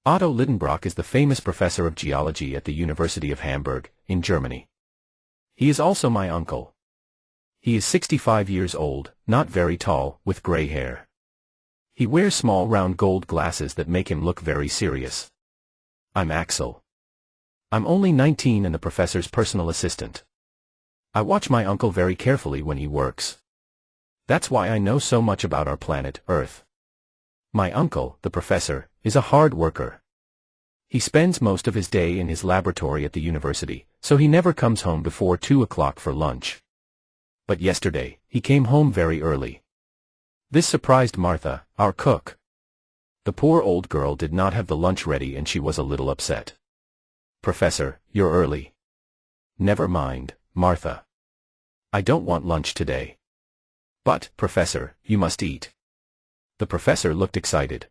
Otto Lidenbrock is the famous professor of geology at the University of Hamburg, in Germany. He is also my uncle. He is 65 years old, not very tall, with gray hair. He wears small round gold glasses that make him look very serious. I'm Axel. I'm only 19 and the professor's personal assistant. I watch my uncle very carefully when he works. That's why I know so much about our planet, Earth. My uncle, the professor, is a hard worker. He spends most of his day in his laboratory at the university, so he never comes home before 2 o'clock for lunch. But yesterday, he came home very early. This surprised Martha, our cook. The poor old girl did not have the lunch ready and she was a little upset. "Professor, you're early." "Never mind, Martha. I don't want lunch today." "But, Professor, you must eat." The professor looked excited.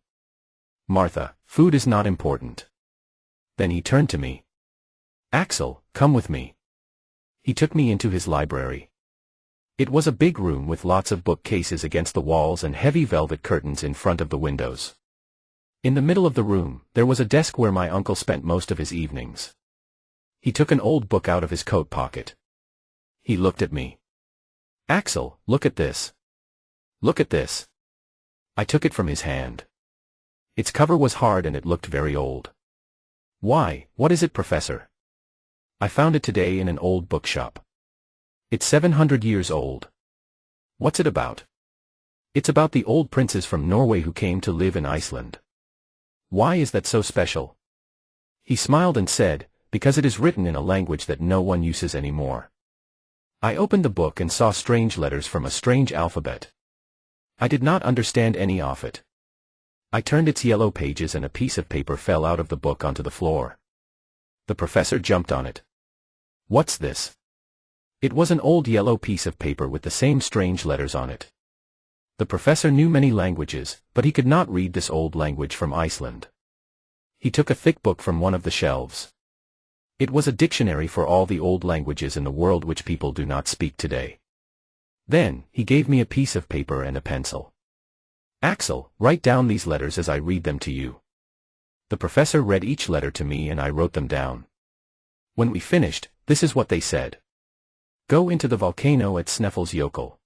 "Martha, food is not important." Then he turned to me. "Axel, come with me." He took me into his library. It was a big room with lots of bookcases against the walls and heavy velvet curtains in front of the windows. In the middle of the room, there was a desk where my uncle spent most of his evenings. He took an old book out of his coat pocket. He looked at me. "Axel, look at this. Look at this." I took it from his hand. Its cover was hard and it looked very old. "Why, what is it, Professor?" "I found it today in an old bookshop. It's 700 years old." "What's it about?" "It's about the old princes from Norway who came to live in Iceland." "Why is that so special?" He smiled and said, "Because it is written in a language that no one uses anymore." I opened the book and saw strange letters from a strange alphabet. I did not understand any of it. I turned its yellow pages and a piece of paper fell out of the book onto the floor. The professor jumped on it. "What's this?" It was an old yellow piece of paper with the same strange letters on it. The professor knew many languages, but he could not read this old language from Iceland. He took a thick book from one of the shelves. It was a dictionary for all the old languages in the world which people do not speak today. Then, he gave me a piece of paper and a pencil. "Axel, write down these letters as I read them to you." The professor read each letter to me and I wrote them down. When we finished, this is what they said. "Go into the volcano at Snæfellsjökull.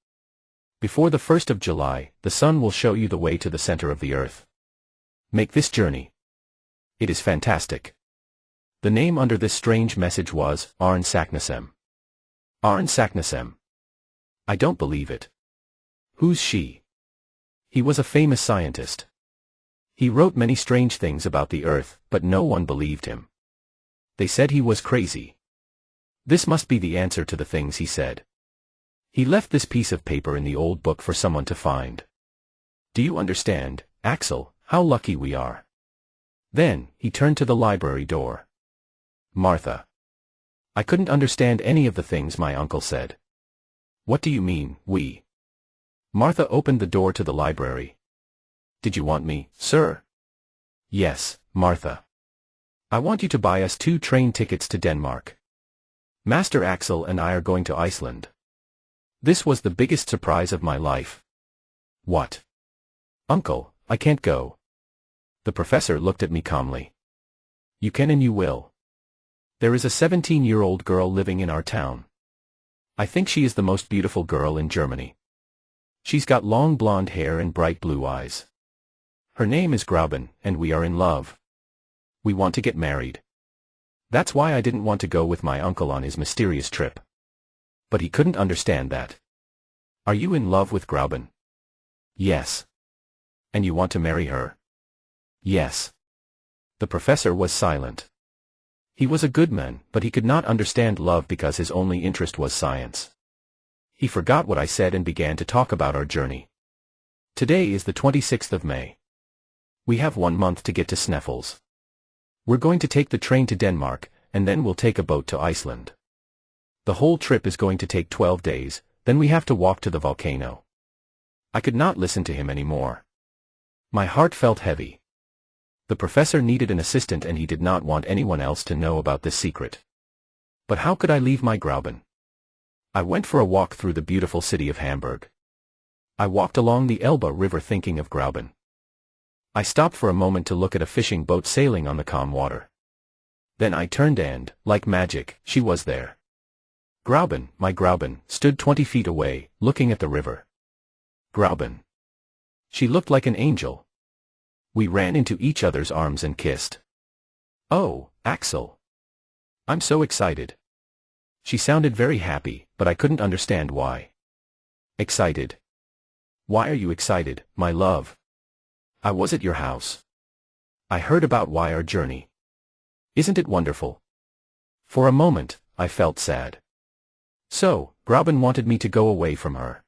Before the 1st of July, the sun will show you the way to the center of the earth. Make this journey. It is fantastic." The name under this strange message was Arne Saknessem. Arne Saknessem. I don't believe it. Who's she? He was a famous scientist. He wrote many strange things about the earth, but no one believed him. They said he was crazy. This must be the answer to the things he said. He left this piece of paper in the old book for someone to find. Do you understand, Axel, how lucky we are? Then, he turned to the library door. Martha. I couldn't understand any of the things my uncle said. What do you mean, we? Martha opened the door to the library. Did you want me, sir? Yes, Martha. I want you to buy us 2 train tickets to Denmark. Master Axel and I are going to Iceland. This was the biggest surprise of my life. What? Uncle, I can't go. The professor looked at me calmly. You can and you will. There is a 17-year-old girl living in our town. I think she is the most beautiful girl in Germany. She's got long blonde hair and bright blue eyes. Her name is Grauben, and we are in love. We want to get married. That's why I didn't want to go with my uncle on his mysterious trip. But he couldn't understand that. Are you in love with Grauben? Yes. And you want to marry her? Yes. The professor was silent. He was a good man, but he could not understand love because his only interest was science. He forgot what I said and began to talk about our journey. Today is the 26th of May. We have 1 month to get to Sneffels. We're going to take the train to Denmark, and then we'll take a boat to Iceland. The whole trip is going to take 12 days, then we have to walk to the volcano. I could not listen to him anymore. My heart felt heavy. The professor needed an assistant and he did not want anyone else to know about this secret. But how could I leave my Grauben? I went for a walk through the beautiful city of Hamburg. I walked along the Elbe River thinking of Grauben. I stopped for a moment to look at a fishing boat sailing on the calm water. Then I turned and, like magic, she was there. Grauben, my Grauben, stood 20 feet away, looking at the river. Grauben. She looked like an angel. We ran into each other's arms and kissed. Oh, Axel. I'm so excited. She sounded very happy, but I couldn't understand why. Excited. Why are you excited, my love? I was at your house. I heard about our journey. Isn't it wonderful? For a moment, I felt sad. So, Grauben wanted me to go away from her.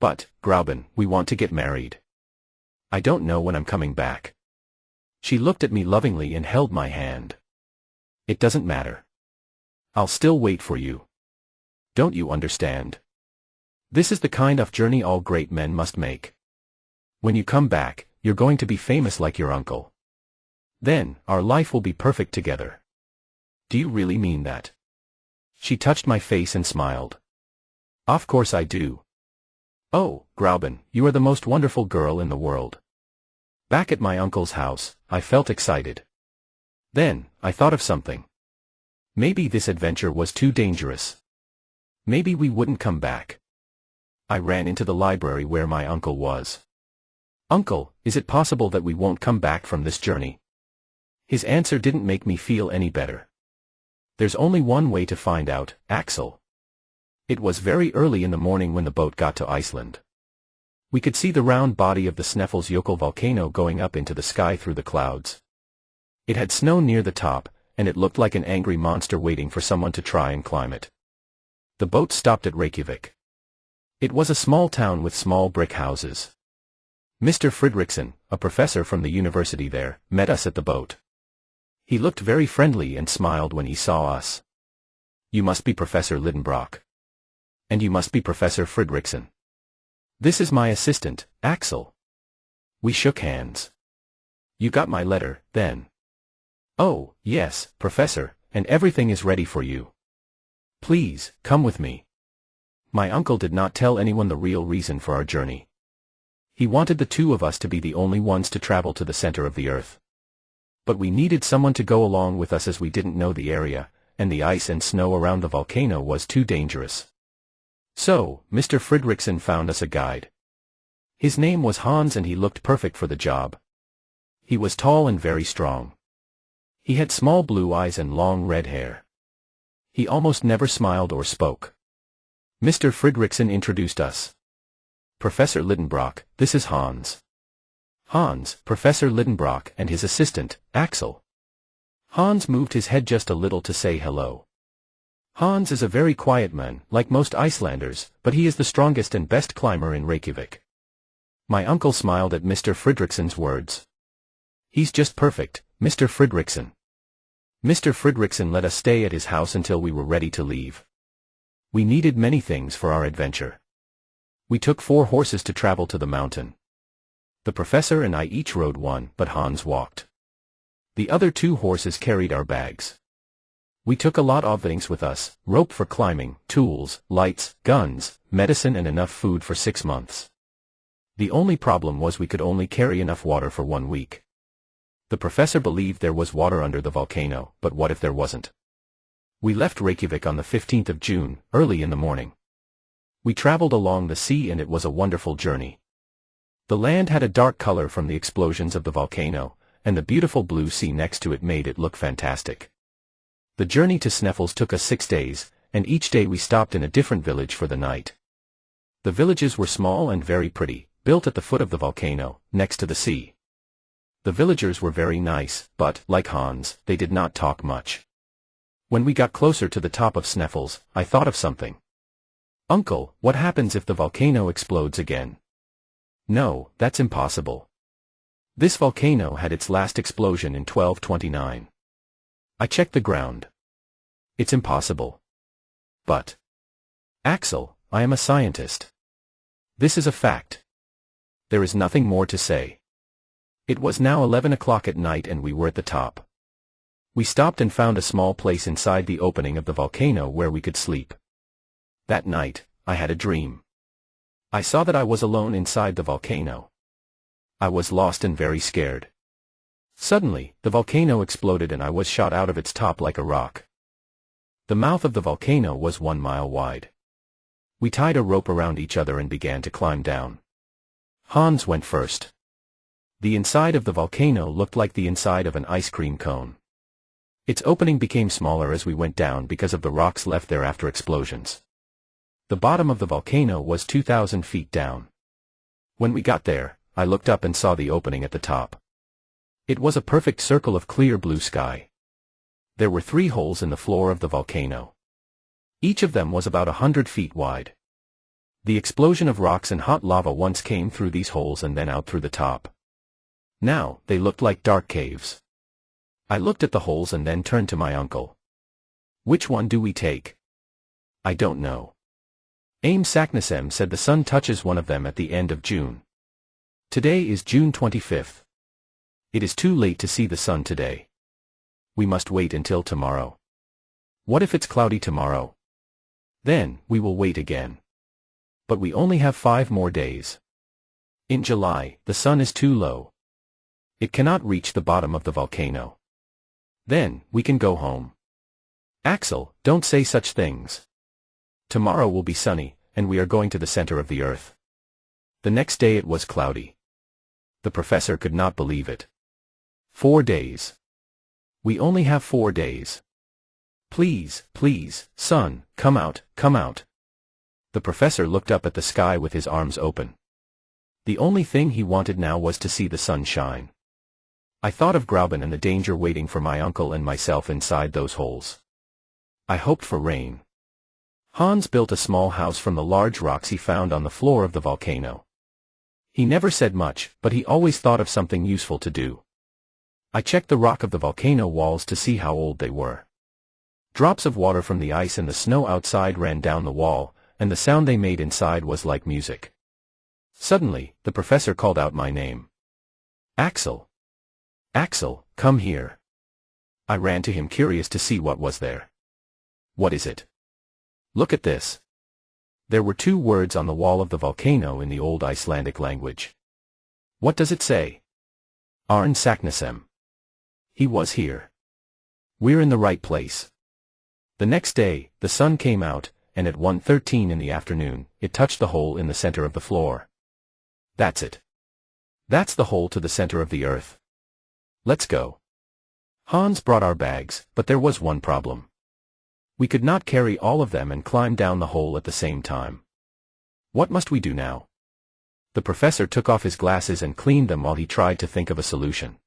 But, Grauben, we want to get married. I don't know when I'm coming back. She looked at me lovingly and held my hand. It doesn't matter. I'll still wait for you. Don't you understand? This is the kind of journey all great men must make. When you come back, you're going to be famous like your uncle. Then, our life will be perfect together. Do you really mean that? She touched my face and smiled. Of course I do. Oh, Grauben, you are the most wonderful girl in the world. Back at my uncle's house, I felt excited. Then, I thought of something. Maybe this adventure was too dangerous. Maybe we wouldn't come back. I ran into the library where my uncle was. Uncle, is it possible that we won't come back from this journey? His answer didn't make me feel any better. There's only one way to find out, Axel. It was very early in the morning when the boat got to Iceland. We could see the round body of the Snæfellsjökull volcano going up into the sky through the clouds. It had snow near the top, and it looked like an angry monster waiting for someone to try and climb it. The boat stopped at Reykjavik. It was a small town with small brick houses. Mr. Fridriksson, a professor from the university there, met us at the boat. He looked very friendly and smiled when he saw us. You must be Professor Lidenbrock. And you must be Professor Fridriksson. This is my assistant, Axel. We shook hands. You got my letter, then? Oh, yes, Professor, and everything is ready for you. Please, come with me. My uncle did not tell anyone the real reason for our journey. He wanted the two of us to be the only ones to travel to the center of the earth. But we needed someone to go along with us as we didn't know the area, and the ice and snow around the volcano was too dangerous. So, Mr. Fridriksson found us a guide. His name was Hans and he looked perfect for the job. He was tall and very strong. He had small blue eyes and long red hair. He almost never smiled or spoke. Mr. Fridriksson introduced us. Professor Lidenbrock, this is Hans. Hans, Professor Lidenbrock and his assistant, Axel. Hans moved his head just a little to say hello. Hans is a very quiet man, like most Icelanders, but he is the strongest and best climber in Reykjavik. My uncle smiled at Mr. Fridriksson's words. He's just perfect, Mr. Fridriksson. Mr. Fridriksson let us stay at his house until we were ready to leave. We needed many things for our adventure. We took 4 horses to travel to the mountain. The professor and I each rode one, but Hans walked. The other 2 horses carried our bags. We took a lot of things with us, rope for climbing, tools, lights, guns, medicine and enough food for 6 months. The only problem was we could only carry enough water for 1 week. The professor believed there was water under the volcano, but what if there wasn't? We left Reykjavik on the 15th of June, early in the morning. We traveled along the sea and it was a wonderful journey. The land had a dark color from the explosions of the volcano, and the beautiful blue sea next to it made it look fantastic. The journey to Snæfellsjökull took us 6 days, and each day we stopped in a different village for the night. The villages were small and very pretty, built at the foot of the volcano, next to the sea. The villagers were very nice, but, like Hans, they did not talk much. When we got closer to the top of Snæfellsjökull, I thought of something. Uncle, what happens if the volcano explodes again? No, that's impossible. This volcano had its last explosion in 1229. I checked the ground. It's impossible. But, Axel, I am a scientist. This is a fact. There is nothing more to say. It was now 11 o'clock at night and we were at the top. We stopped and found a small place inside the opening of the volcano where we could sleep. That night, I had a dream. I saw that I was alone inside the volcano. I was lost and very scared. Suddenly, the volcano exploded and I was shot out of its top like a rock. The mouth of the volcano was 1 mile wide. We tied a rope around each other and began to climb down. Hans went first. The inside of the volcano looked like the inside of an ice cream cone. Its opening became smaller as we went down because of the rocks left there after explosions. The bottom of the volcano was 2,000 feet down. When we got there, I looked up and saw the opening at the top. It was a perfect circle of clear blue sky. There were 3 holes in the floor of the volcano. Each of them was about 100 feet wide. The explosion of rocks and hot lava once came through these holes and then out through the top. Now, they looked like dark caves. I looked at the holes and then turned to my uncle. Which one do we take? I don't know. Aim Saknussemm said the sun touches one of them at the end of June. Today is June 25th. It is too late to see the sun today. We must wait until tomorrow. What if it's cloudy tomorrow? Then, we will wait again. But we only have 5 more days. In July, the sun is too low. It cannot reach the bottom of the volcano. Then, we can go home. Axel, don't say such things. Tomorrow will be sunny, and we are going to the center of the earth. The next day it was cloudy. The professor could not believe it. 4 days. We only have 4 days. Please, please, sun, come out, come out. The professor looked up at the sky with his arms open. The only thing he wanted now was to see the sun shine. I thought of Grauben and the danger waiting for my uncle and myself inside those holes. I hoped for rain. Hans built a small house from the large rocks he found on the floor of the volcano. He never said much, but he always thought of something useful to do. I checked the rock of the volcano walls to see how old they were. Drops of water from the ice and the snow outside ran down the wall, and the sound they made inside was like music. Suddenly, the professor called out my name. Axel. Axel, come here. I ran to him curious to see what was there. What is it? Look at this. There were 2 words on the wall of the volcano in the old Icelandic language. What does it say? Arn Saknussemm. He was here. We're in the right place. The next day, the sun came out, and at 1:13 in the afternoon, it touched the hole in the center of the floor. That's it. That's the hole to the center of the earth. Let's go. Hans brought our bags, but there was one problem. We could not carry all of them and climb down the hole at the same time. What must we do now? The professor took off his glasses and cleaned them while he tried to think of a solution.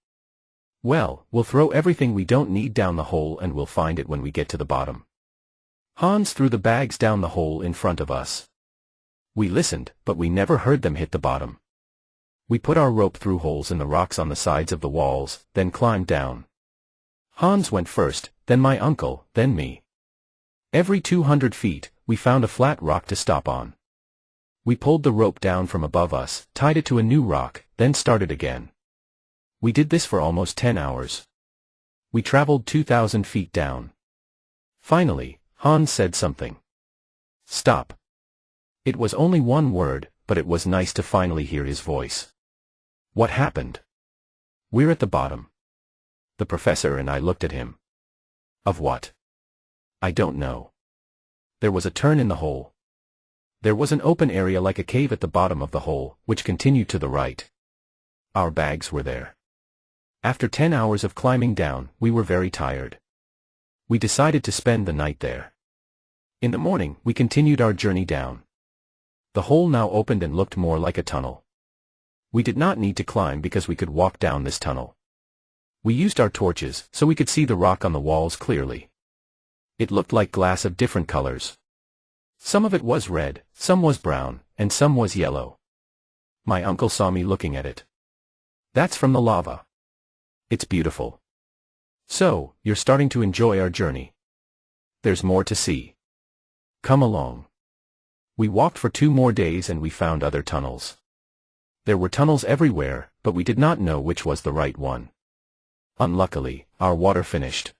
Well, we'll throw everything we don't need down the hole and we'll find it when we get to the bottom. Hans threw the bags down the hole in front of us. We listened, but we never heard them hit the bottom. We put our rope through holes in the rocks on the sides of the walls, then climbed down. Hans went first, then my uncle, then me. Every 200 feet, we found a flat rock to stop on. We pulled the rope down from above us, tied it to a new rock, then started again. We did this for almost 10 hours. We traveled 2,000 feet down. Finally, Hans said something. Stop. It was only one word, but it was nice to finally hear his voice. What happened? We're at the bottom. The professor and I looked at him. Of what? I don't know. There was a turn in the hole. There was an open area like a cave at the bottom of the hole, which continued to the right. Our bags were there. After 10 hours of climbing down, we were very tired. We decided to spend the night there. In the morning, we continued our journey down. The hole now opened and looked more like a tunnel. We did not need to climb because we could walk down this tunnel. We used our torches, so we could see the rock on the walls clearly. It looked like glass of different colors. Some of it was red, some was brown, and some was yellow. My uncle saw me looking at it. That's from the lava. It's beautiful. So, you're starting to enjoy our journey. There's more to see. Come along. We walked for 2 more days and we found other tunnels. There were tunnels everywhere, but we did not know which was the right one. Unluckily, our water finished.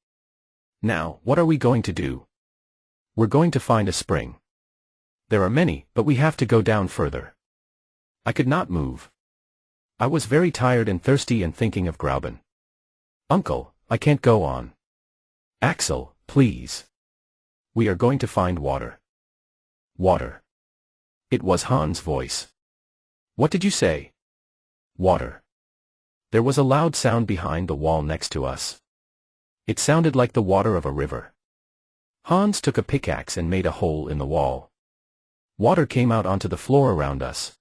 Now, what are we going to do? We're going to find a spring. There are many, but we have to go down further. I could not move. I was very tired and thirsty and thinking of Grauben. Uncle, I can't go on. Axel, please. We are going to find water. Water. It was Hans' voice. What did you say? Water. There was a loud sound behind the wall next to us. It sounded like the water of a river. Hans took a pickaxe and made a hole in the wall. Water came out onto the floor around us.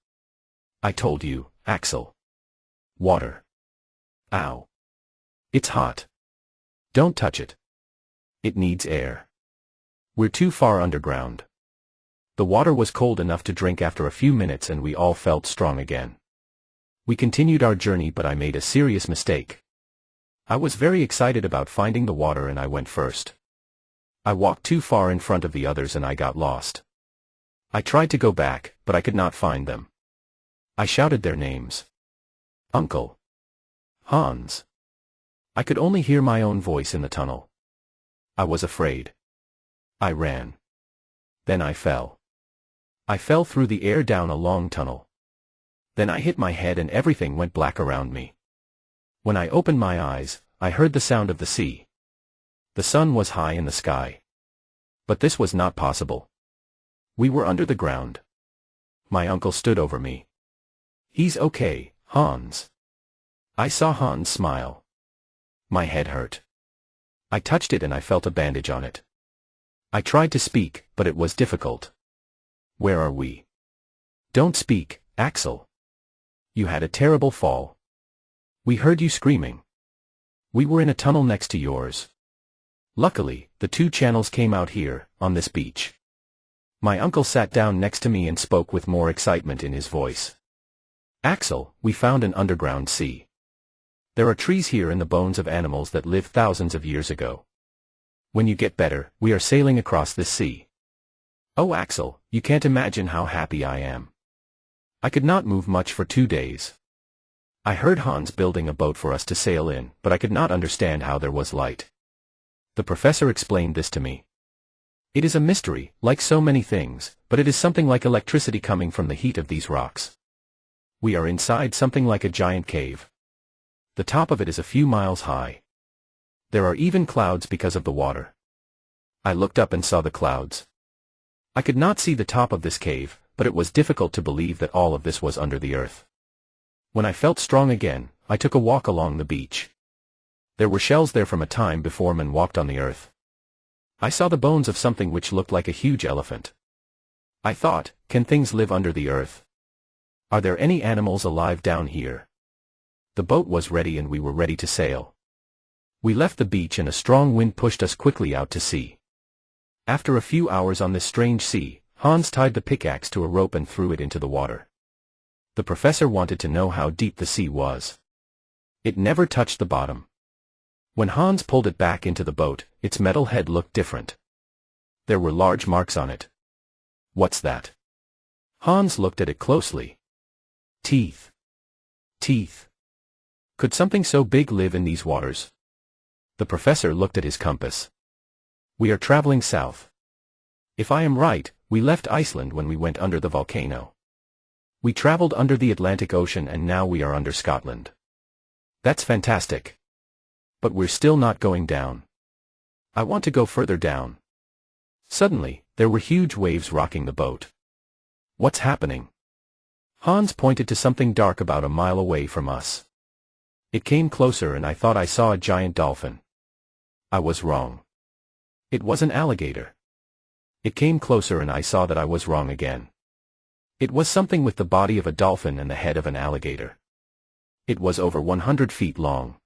I told you, Axel. Water. Ow. It's hot. Don't touch it. It needs air. We're too far underground. The water was cold enough to drink after a few minutes and we all felt strong again. We continued our journey but I made a serious mistake. I was very excited about finding the water and I went first. I walked too far in front of the others and I got lost. I tried to go back, but I could not find them. I shouted their names. Uncle. Hans. I could only hear my own voice in the tunnel. I was afraid. I ran. Then I fell. I fell through the air down a long tunnel. Then I hit my head and everything went black around me. When I opened my eyes, I heard the sound of the sea. The sun was high in the sky. But this was not possible. We were under the ground. My uncle stood over me. He's okay, Hans. I saw Hans smile. My head hurt. I touched it and I felt a bandage on it. I tried to speak, but it was difficult. Where are we? Don't speak, Axel. You had a terrible fall. We heard you screaming. We were in a tunnel next to yours. Luckily, the two channels came out here, on this beach. My uncle sat down next to me and spoke with more excitement in his voice. Axel, we found an underground sea. There are trees here and the bones of animals that lived thousands of years ago. When you get better, we are sailing across this sea. Oh Axel, you can't imagine how happy I am. I could not move much for 2 days. I heard Hans building a boat for us to sail in, but I could not understand how there was light. The professor explained this to me. It is a mystery, like so many things, but it is something like electricity coming from the heat of these rocks. We are inside something like a giant cave. The top of it is a few miles high. There are even clouds because of the water. I looked up and saw the clouds. I could not see the top of this cave, but it was difficult to believe that all of this was under the earth. When I felt strong again, I took a walk along the beach. There were shells there from a time before men walked on the earth. I saw the bones of something which looked like a huge elephant. I thought, can things live under the earth? Are there any animals alive down here? The boat was ready and we were ready to sail. We left the beach and a strong wind pushed us quickly out to sea. After a few hours on this strange sea, Hans tied the pickaxe to a rope and threw it into the water. The professor wanted to know how deep the sea was. It never touched the bottom. When Hans pulled it back into the boat, its metal head looked different. There were large marks on it. What's that? Hans looked at it closely. Teeth. Teeth. Could something so big live in these waters? The professor looked at his compass. We are traveling south. If I am right, we left Iceland when we went under the volcano. We traveled under the Atlantic Ocean and now we are under Scotland. That's fantastic. But we're still not going down. I want to go further down. Suddenly, there were huge waves rocking the boat. What's happening? Hans pointed to something dark about a mile away from us. It came closer and I thought I saw a giant dolphin. I was wrong. It was an alligator. It came closer and I saw that I was wrong again. It was something with the body of a dolphin and the head of an alligator. It was over 100 feet long.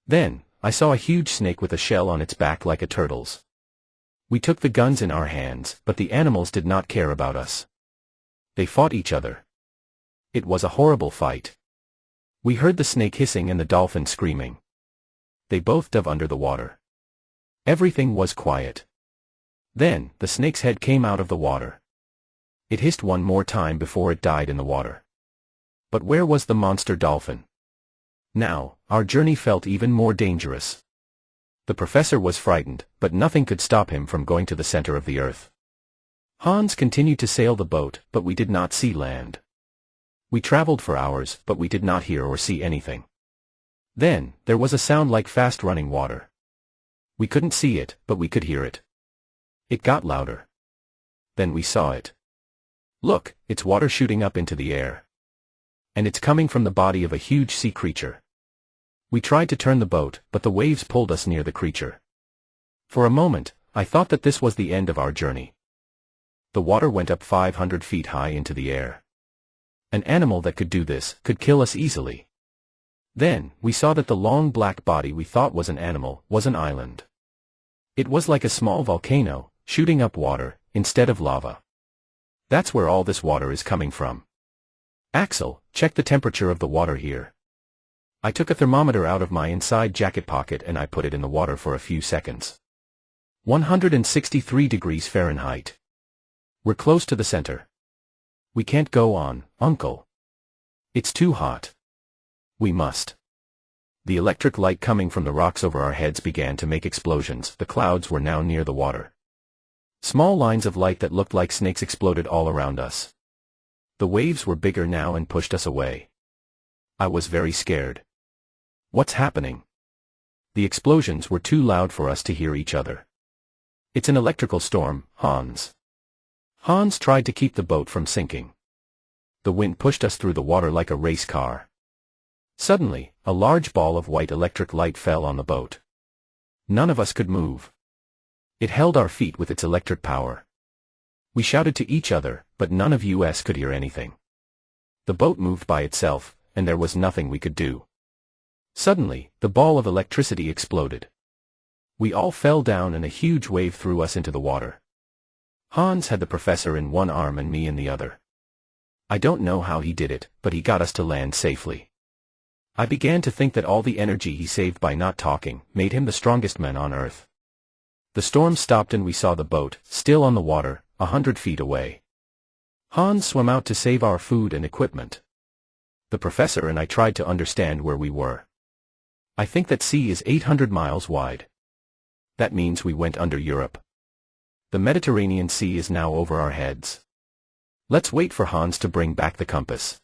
Then, I saw a huge snake with a shell on its back like a turtle's. We took the guns in our hands, but the animals did not care about us. They fought each other. It was a horrible fight. We heard the snake hissing and the dolphin screaming. They both dove under the water. Everything was quiet. Then, the snake's head came out of the water. It hissed one more time before it died in the water. But where was the monster dolphin? Now, our journey felt even more dangerous. The professor was frightened, but nothing could stop him from going to the center of the earth. Hans continued to sail the boat, but we did not see land. We traveled for hours, but we did not hear or see anything. Then, there was a sound like fast-running water. We couldn't see it, but we could hear it. It got louder. Then we saw it. Look, it's water shooting up into the air. And it's coming from the body of a huge sea creature. We tried to turn the boat, but the waves pulled us near the creature. For a moment, I thought that this was the end of our journey. The water went up 500 feet high into the air. An animal that could do this could kill us easily. Then, we saw that the long black body we thought was an animal was an island. It was like a small volcano, shooting up water, instead of lava. That's where all this water is coming from. Axel, check the temperature of the water here. I took a thermometer out of my inside jacket pocket and I put it in the water for a few seconds. 163 degrees Fahrenheit. We're close to the center. We can't go on, Uncle. It's too hot. We must. The electric light coming from the rocks over our heads began to make explosions. The clouds were now near the water. Small lines of light that looked like snakes exploded all around us. The waves were bigger now and pushed us away. I was very scared. What's happening? The explosions were too loud for us to hear each other. It's an electrical storm, Hans. Hans tried to keep the boat from sinking. The wind pushed us through the water like a race car. Suddenly, a large ball of white electric light fell on the boat. None of us could move. It held our feet with its electric power. We shouted to each other, but none of us could hear anything. The boat moved by itself, and there was nothing we could do. Suddenly, the ball of electricity exploded. We all fell down and a huge wave threw us into the water. Hans had the professor in one arm and me in the other. I don't know how he did it, but he got us to land safely. I began to think that all the energy he saved by not talking made him the strongest man on earth. The storm stopped and we saw the boat, still on the water, 100 feet away. Hans swam out to save our food and equipment. The professor and I tried to understand where we were. I think that sea is 800 miles wide. That means we went under Europe. The Mediterranean Sea is now over our heads. Let's wait for Hans to bring back the compass.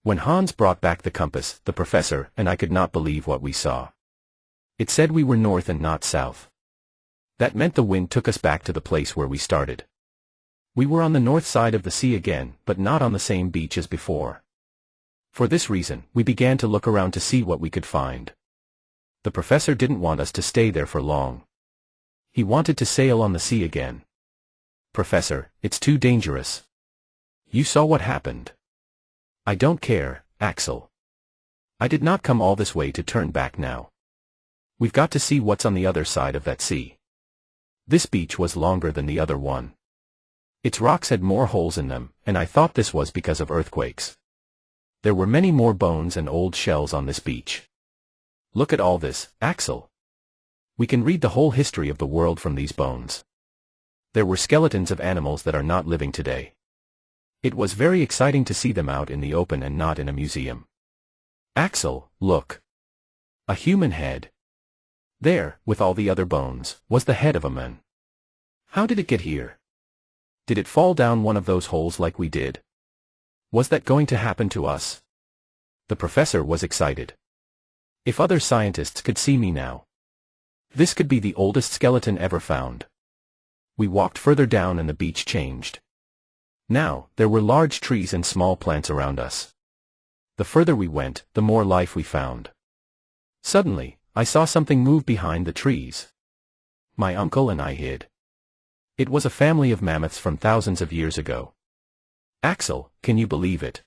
When Hans brought back the compass, the professor and I could not believe what we saw. It said we were north and not south. That meant the wind took us back to the place where we started. We were on the north side of the sea again, but not on the same beach as before. For this reason, we began to look around to see what we could find. The professor didn't want us to stay there for long. He wanted to sail on the sea again. Professor, it's too dangerous. You saw what happened. I don't care, Axel. I did not come all this way to turn back now. We've got to see what's on the other side of that sea. This beach was longer than the other one. Its rocks had more holes in them, and I thought this was because of earthquakes. There were many more bones and old shells on this beach. Look at all this, Axel. We can read the whole history of the world from these bones. There were skeletons of animals that are not living today. It was very exciting to see them out in the open and not in a museum. Axel, look. A human head. There, with all the other bones, was the head of a man. How did it get here? Did it fall down one of those holes like we did? Was that going to happen to us? The professor was excited. If other scientists could see me now. This could be the oldest skeleton ever found. We walked further down and the beach changed. Now, there were large trees and small plants around us. The further we went, the more life we found. Suddenly, I saw something move behind the trees. My uncle and I hid. It was a family of mammoths from thousands of years ago. Axel, can you believe it?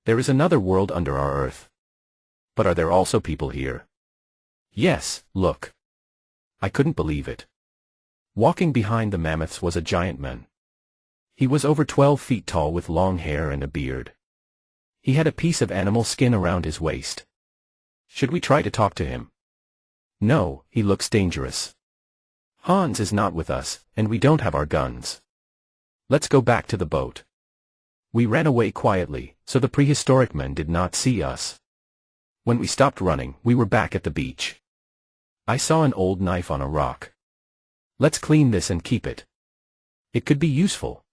There is another world under our earth. But are there also people here? Yes, look. I couldn't believe it. Walking behind the mammoths was a giant man. He was over 12 feet tall with long hair and a beard. He had a piece of animal skin around his waist. Should we try to talk to him? No, he looks dangerous. Hans is not with us, and we don't have our guns. Let's go back to the boat. We ran away quietly, so the prehistoric men did not see us. When we stopped running, we were back at the beach. I saw an old knife on a rock. Let's clean this and keep it. It could be useful.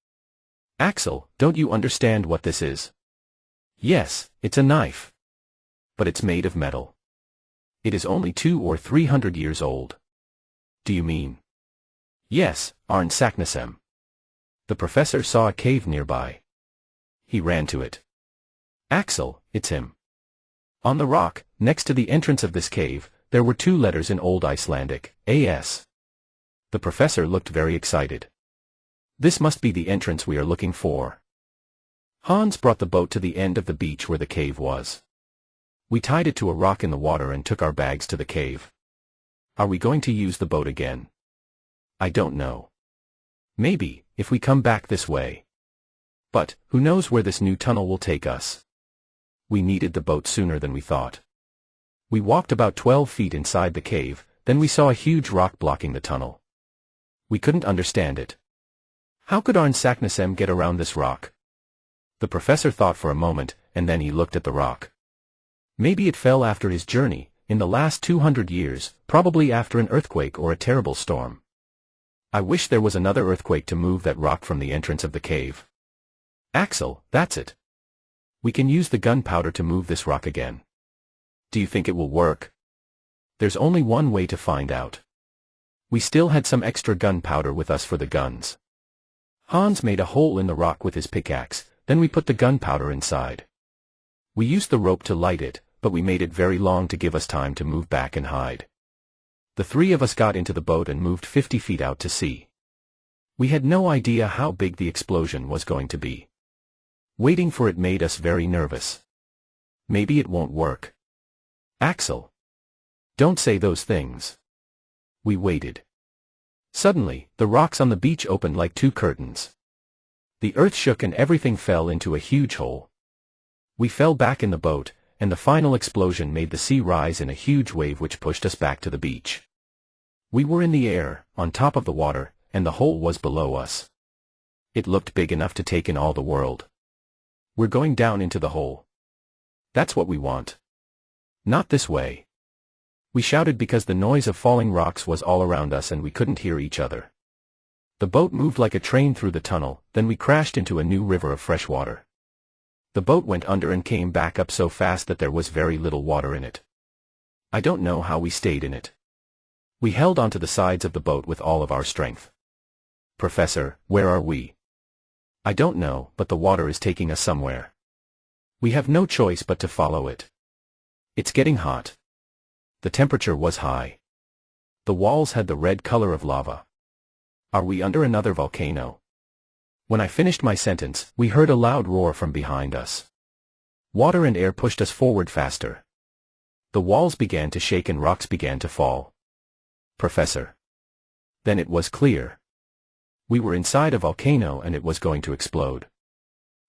Axel, don't you understand what this is? Yes, it's a knife. But it's made of metal. It is only 200 or 300 years old. Do you mean? Yes, Arne Saknussemm. The professor saw a cave nearby. He ran to it. Axel, it's him. On the rock, next to the entrance of this cave, there were 2 letters in Old Icelandic, AS. The professor looked very excited. This must be the entrance we are looking for. Hans brought the boat to the end of the beach where the cave was. We tied it to a rock in the water and took our bags to the cave. Are we going to use the boat again? I don't know. Maybe, if we come back this way. But, who knows where this new tunnel will take us? We needed the boat sooner than we thought. We walked about 12 feet inside the cave, then we saw a huge rock blocking the tunnel. We couldn't understand it. How could Arne Saknussemm get around this rock? The professor thought for a moment, and then he looked at the rock. Maybe it fell after his journey, in the last 200 years, probably after an earthquake or a terrible storm. I wish there was another earthquake to move that rock from the entrance of the cave. Axel, that's it. We can use the gunpowder to move this rock again. Do you think it will work? There's only one way to find out. We still had some extra gunpowder with us for the guns. Hans made a hole in the rock with his pickaxe, then we put the gunpowder inside. We used the rope to light it, but we made it very long to give us time to move back and hide. The 3 of us got into the boat and moved 50 feet out to sea. We had no idea how big the explosion was going to be. Waiting for it made us very nervous. Maybe it won't work. Axel. Don't say those things. We waited. Suddenly, the rocks on the beach opened like 2 curtains. The earth shook and everything fell into a huge hole. We fell back in the boat, and the final explosion made the sea rise in a huge wave which pushed us back to the beach. We were in the air, on top of the water, and the hole was below us. It looked big enough to take in all the world. We're going down into the hole. That's what we want. Not this way. We shouted because the noise of falling rocks was all around us and we couldn't hear each other. The boat moved like a train through the tunnel, then we crashed into a new river of fresh water. The boat went under and came back up so fast that there was very little water in it. I don't know how we stayed in it. We held onto the sides of the boat with all of our strength. Professor, where are we? I don't know, but the water is taking us somewhere. We have no choice but to follow it. It's getting hot. The temperature was high. The walls had the red color of lava. Are we under another volcano? When I finished my sentence, we heard a loud roar from behind us. Water and air pushed us forward faster. The walls began to shake and rocks began to fall. Professor. Then it was clear. We were inside a volcano and it was going to explode.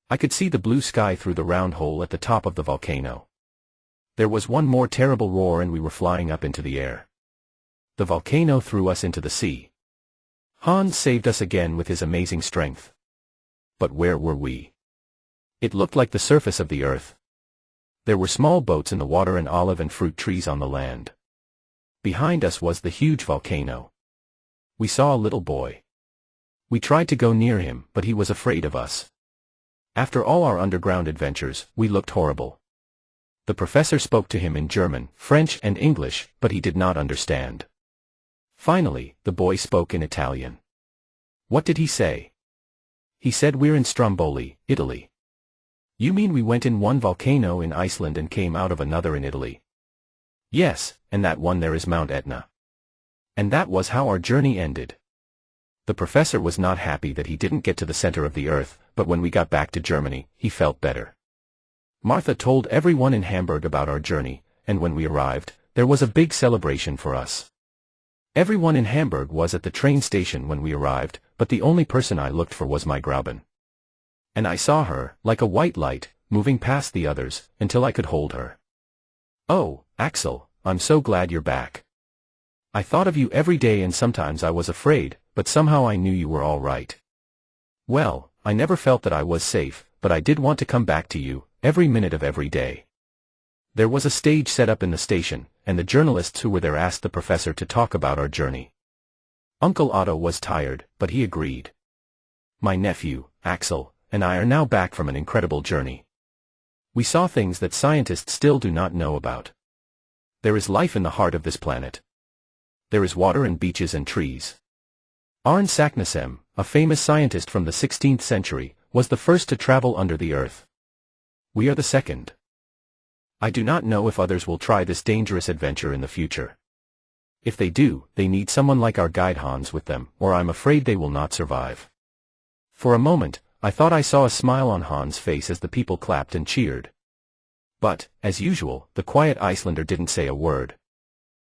I could see the blue sky through the round hole at the top of the volcano. There was one more terrible roar and we were flying up into the air. The volcano threw us into the sea. Hans saved us again with his amazing strength. But where were we? It looked like the surface of the earth. There were small boats in the water and olive and fruit trees on the land. Behind us was the huge volcano. We saw a little boy. We tried to go near him, but he was afraid of us. After all our underground adventures, we looked horrible. The professor spoke to him in German, French and English, but he did not understand. Finally, the boy spoke in Italian. What did he say? He said we're in Stromboli, Italy. You mean we went in one volcano in Iceland and came out of another in Italy? Yes, and that one there is Mount Etna. And that was how our journey ended. The professor was not happy that he didn't get to the center of the earth, but when we got back to Germany, he felt better. Martha told everyone in Hamburg about our journey, and when we arrived, there was a big celebration for us. Everyone in Hamburg was at the train station when we arrived, but the only person I looked for was my Grauben. And I saw her, like a white light, moving past the others, until I could hold her. Oh, Axel, I'm so glad you're back. I thought of you every day and sometimes I was afraid, but somehow I knew you were all right. Well, I never felt that I was safe, but I did want to come back to you, every minute of every day. There was a stage set up in the station, and the journalists who were there asked the professor to talk about our journey. Uncle Otto was tired, but he agreed. My nephew, Axel, and I are now back from an incredible journey. We saw things that scientists still do not know about. There is life in the heart of this planet. There is water and beaches and trees. Arne Saknussemm, a famous scientist from the 16th century, was the first to travel under the earth. We are the second. I do not know if others will try this dangerous adventure in the future. If they do, they need someone like our guide Hans with them, or I'm afraid they will not survive. For a moment, I thought I saw a smile on Hans' face as the people clapped and cheered. But, as usual, the quiet Icelander didn't say a word.